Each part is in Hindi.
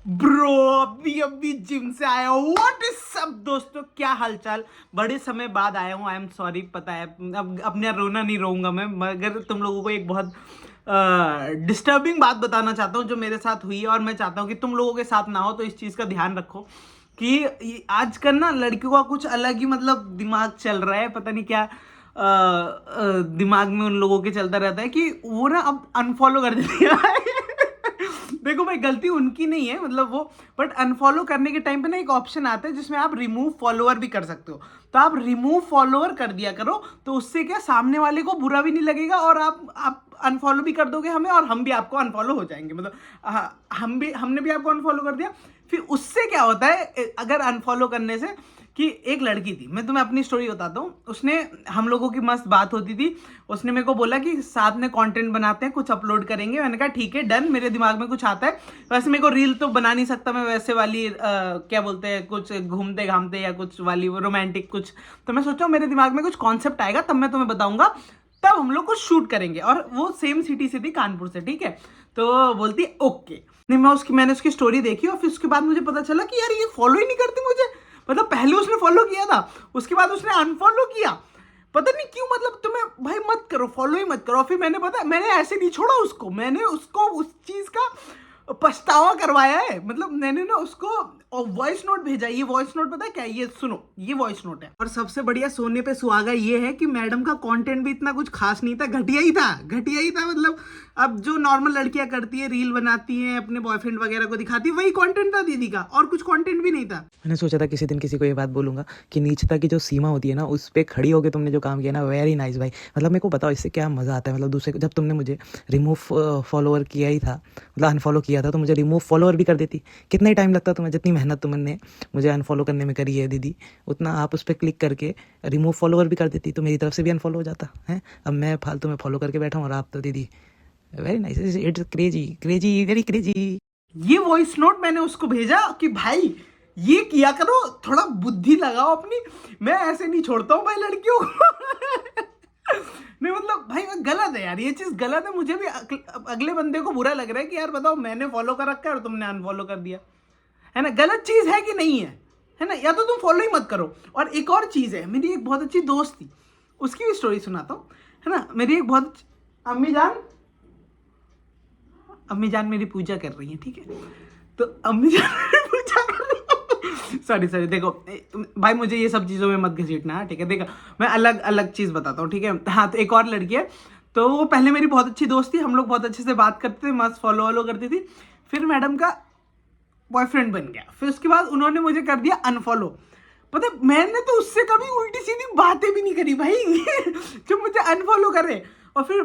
ब्रो अभी जिम से आया हूँ। व्हाट इज सब दोस्तों, क्या हालचाल। बड़े समय बाद आया हूँ। आई एम सॉरी, पता है अब अपने रोना नहीं रोऊंगा मैं, मगर तुम लोगों को एक बहुत डिस्टर्बिंग बात बताना चाहता हूँ जो मेरे साथ हुई है, और मैं चाहता हूँ कि तुम लोगों के साथ ना हो, तो इस चीज़ का ध्यान रखो कि आजकल ना लड़कियों का कुछ अलग ही मतलब दिमाग चल रहा है। पता नहीं क्या दिमाग में उन लोगों के चलता रहता है कि वो ना अब अनफॉलो कर देती है। देखो भाई, गलती उनकी नहीं है, मतलब वो, बट अनफॉलो करने के टाइम पे ना एक ऑप्शन आता है जिसमें आप रिमूव फॉलोअर भी कर सकते हो। तो आप रिमूव फॉलोअर कर दिया करो, तो उससे क्या सामने वाले को बुरा भी नहीं लगेगा, और आप अनफॉलो भी कर दोगे हमें, और हम भी आपको अनफॉलो हो जाएंगे। मतलब हमने भी आपको अनफॉलो कर दिया। फिर उससे क्या होता है, अगर अनफॉलो करने से, कि एक लड़की थी, मैं तुम्हें अपनी स्टोरी बताता हूँ। उसने, हम लोगों की मस्त बात होती थी, उसने मेरे को बोला कि साथ में कंटेंट बनाते हैं, कुछ अपलोड करेंगे। मैंने कहा ठीक है डन, मेरे दिमाग में कुछ आता है। वैसे मेरे को रील तो बना नहीं सकता मैं, वैसे वाली क्या बोलते हैं, कुछ घूमते घामते या कुछ वाली रोमांटिक कुछ। तो मैं सोचा मेरे दिमाग में कुछ कॉन्सेप्ट आएगा तब मैं तुम्हें बताऊंगा, तब हम लोग कुछ शूट करेंगे। और वो सेम सिटी से थी, कानपुर से, ठीक है। तो बोलती ओके। नहीं, मैंने उसकी स्टोरी देखी, और फिर उसके बाद मुझे पता चला कि यार ये फॉलो ही नहीं करती मुझे। मतलब पहले उसने फॉलो किया था, उसके बाद उसने अनफॉलो किया। पता नहीं क्यों, मतलब तुम्हें भाई मत करो, फॉलो ही मत करो। फिर मैंने ऐसे नहीं छोड़ा उसको, मैंने उसको उस चीज का पछतावा करवाया है। मतलब मैंने ना उसको वॉइस नोट भेजा। ये वॉइस नोट पता है क्या है? ये सुनो, ये वॉइस नोट है। और सबसे बढ़िया सोने पे सुहागा ये है कि मैडम का कंटेंट भी इतना कुछ खास नहीं था, घटिया ही था, घटिया ही था। मतलब अब जो नॉर्मल लड़कियां करती है, रील बनाती हैं, अपने बॉयफ्रेंड वगैरह को दिखाती है, वही कंटेंट था दीदी का, और कुछ कंटेंट भी नहीं था। मैंने सोचा था किसी दिन किसी को ये बात बोलूंगा कि नीचता की जो सीमा होती है ना, उस पे खड़ी होकर तुमने जो काम किया ना, वेरी नाइस भाई। मतलब मेरे को बताओ इससे क्या मज़ा आता है। मतलब दूसरे को, जब तुमने मुझे रिमूव फॉलोअर किया ही था, मतलब अनफॉलो किया था, तो मुझे रिमूव फॉलोअर भी कर देती। कितना ही टाइम लगता तुम्हें, जितनी मेहनत तुमने मुझे अनफॉलो करने में करी है दीदी, उतना आप उस पर क्लिक करके रिमूव फॉलोअर भी कर देती, तो मेरी तरफ से भी अनफॉलो हो जाता है। अब मैं फालतू में फॉलो करके बैठा हूँ, और आप तो दीदी very nice, it's crazy crazy very crazy. ये वॉइस नोट मैंने उसको भेजा कि भाई ये किया करो, थोड़ा बुद्धि लगाओ अपनी। मैं ऐसे नहीं छोड़ता हूँ भाई लड़कियों को। नहीं मतलब भाई गलत है यार, ये चीज गलत है। मुझे भी अगले बंदे को बुरा लग रहा है कि यार बताओ, मैंने फॉलो कर रखा है और तुमने अनफॉलो कर दिया, है ना? गलत चीज है कि नहीं है ना? या तो तुम फॉलो ही मत करो। और एक और चीज है, मेरी एक बहुत अच्छी दोस्त थी, उसकी भी स्टोरी सुनाता हूँ, है ना। मेरी एक बहुत अम्मी जान, अम्मी जान मेरी पूजा कर रही है, ठीक है। तो अम्मी जान मेरी पूजा कर रही है। सॉरी सॉरी, देखो भाई, मुझे ये सब चीज़ों में मत घसीटना, ठीक है। देखो मैं अलग अलग चीज़ बताता हूँ, ठीक है। हाँ, तो एक और लड़की है, तो वो पहले मेरी बहुत अच्छी दोस्त थी, हम लोग बहुत अच्छे से बात करते थे, मस्त फॉलो वॉलो करती थी। फिर मैडम का बॉयफ्रेंड बन गया, फिर उसके बाद उन्होंने मुझे कर दिया अनफॉलो। पता है, मैंने तो उससे कभी उल्टी सीधी बातें भी नहीं करी भाई। जो मुझे अनफॉलो करे। और फिर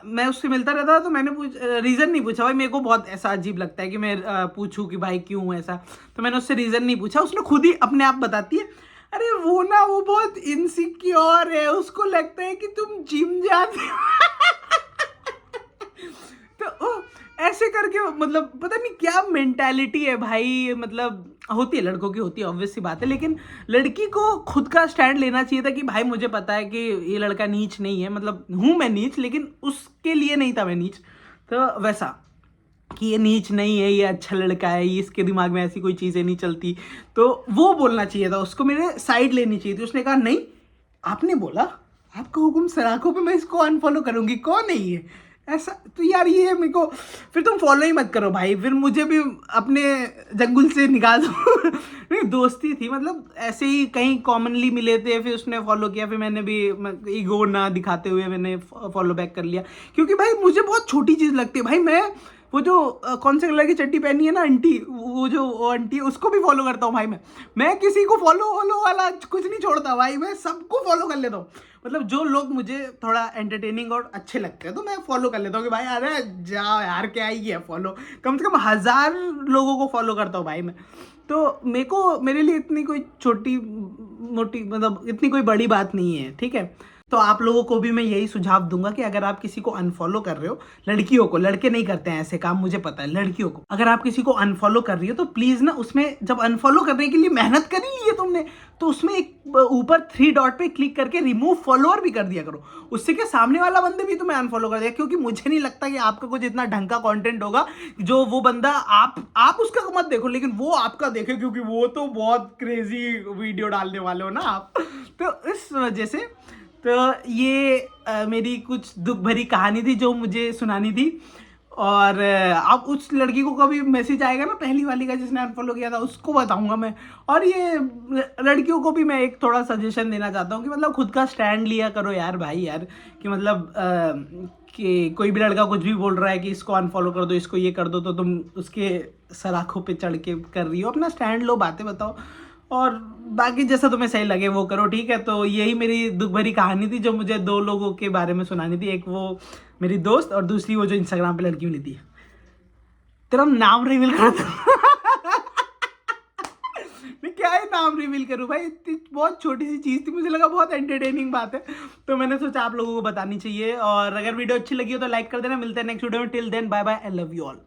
मैं उससे मिलता रहता था, तो मैंने रीज़न नहीं पूछा भाई। मेरे को बहुत ऐसा अजीब लगता है कि मैं पूछूं कि भाई क्यों ऐसा। तो मैंने उससे रीज़न नहीं पूछा, उसने खुद ही अपने आप बताती है। अरे वो ना, वो बहुत इनसिक्योर है, उसको लगता है कि तुम जिम जाते हो। तो ऐसे करके, मतलब पता नहीं क्या मेंटालिटी है भाई। मतलब होती है, लड़कों की होती है, ऑब्वियस सी बात है, लेकिन लड़की को खुद का स्टैंड लेना चाहिए था कि भाई मुझे पता है कि ये लड़का नीच नहीं है, मतलब हूँ मैं नीच, लेकिन उसके लिए नहीं था मैं नीच। तो वैसा कि ये नीच नहीं है, ये अच्छा लड़का है, ये इसके दिमाग में ऐसी कोई चीज़ें नहीं चलती। तो वो बोलना चाहिए था उसको, मेरे साइड लेनी चाहिए थी। उसने कहा नहीं, आपने बोला, आपका हुक्म सराखों पे मैं इसको अनफॉलो करूंगी, कौन है ये ऐसा। तो यार ये मेरे को, फिर तुम फॉलो ही मत करो भाई, फिर मुझे भी अपने जंगल से निकाल दो। नहीं, दोस्ती थी, मतलब ऐसे ही कहीं कॉमनली मिले थे, फिर उसने फॉलो किया, फिर मैंने भी ईगो ना दिखाते हुए मैंने फॉलो बैक कर लिया। क्योंकि भाई मुझे बहुत छोटी चीज़ लगती है भाई। मैं वो जो कौन से कलर की चड्डी पहनी है ना आंटी, वो आंटी, उसको भी फॉलो करता हूँ भाई। मैं किसी को फॉलो वॉलो वाला कुछ नहीं छोड़ता भाई, मैं सबको फॉलो कर लेता हूँ। मतलब जो लोग मुझे थोड़ा एंटरटेनिंग और अच्छे लगते हैं, तो मैं फॉलो कर लेता हूँ कि भाई अरे जाओ यार, क्या ही है फॉलो। कम से कम 1000 लोगों को फॉलो करता हूँ भाई मैं। तो मेरे लिए इतनी कोई छोटी मोटी, मतलब इतनी कोई बड़ी बात नहीं है, ठीक है। तो आप लोगों को भी मैं यही सुझाव दूंगा कि अगर आप किसी को अनफॉलो कर रहे हो, लड़कियों को, लड़के नहीं करते हैं ऐसे काम, मुझे पता है, लड़कियों को अगर आप किसी को अनफॉलो कर रही हो तो प्लीज ना उसमें, जब अनफॉलो करने के लिए मेहनत कर ही ली है तुमने, तो उसमें एक ऊपर 3 डॉट पे क्लिक करके रिमूव फॉलोअर भी कर दिया करो। उससे क्या सामने वाला बंदे भी तुम्हें अनफॉलो कर दिया, क्योंकि मुझे नहीं लगता कि आपका कुछ इतना ढंग का कंटेंट होगा जो वो बंदा, आप उसका मत देखो लेकिन वो आपका देखे, क्योंकि वो तो बहुत क्रेजी वीडियो डालने वाले हो ना आप। तो इस वजह से तो ये मेरी कुछ दुख भरी कहानी थी जो मुझे सुनानी थी। और अब उस लड़की को कभी मैसेज आएगा ना, पहली वाली का जिसने अनफॉलो किया था, उसको बताऊंगा मैं। और ये लड़कियों को भी मैं एक थोड़ा सजेशन देना चाहता हूँ कि मतलब खुद का स्टैंड लिया करो यार भाई यार, कि मतलब कि कोई भी लड़का कुछ भी बोल रहा है कि इसको अनफॉलो कर दो, इसको ये कर दो, तो तुम उसके सलाखों पे चढ़ के कर रही हो। अपना स्टैंड लो, बातें बताओ, और बाकी जैसा तुम्हें सही लगे वो करो, ठीक है। तो यही मेरी दुख भरी कहानी थी जो मुझे 2 लोगों के बारे में सुनानी थी, एक वो मेरी दोस्त और दूसरी वो जो इंस्टाग्राम पे लड़की मिली थी। तेरा नाम रिवील कर दो। मैं क्या ही नाम रिवील करूं भाई, इतनी बहुत छोटी सी चीज़ थी, मुझे लगा बहुत एंटरटेनिंग बात है, तो मैंने सोचा आप लोगों को बतानी चाहिए। और अगर वीडियो अच्छी लगी हो तो लाइक कर देना। मिलते हैं नेक्स्ट वीडियो में, till then bye bye, I love you all.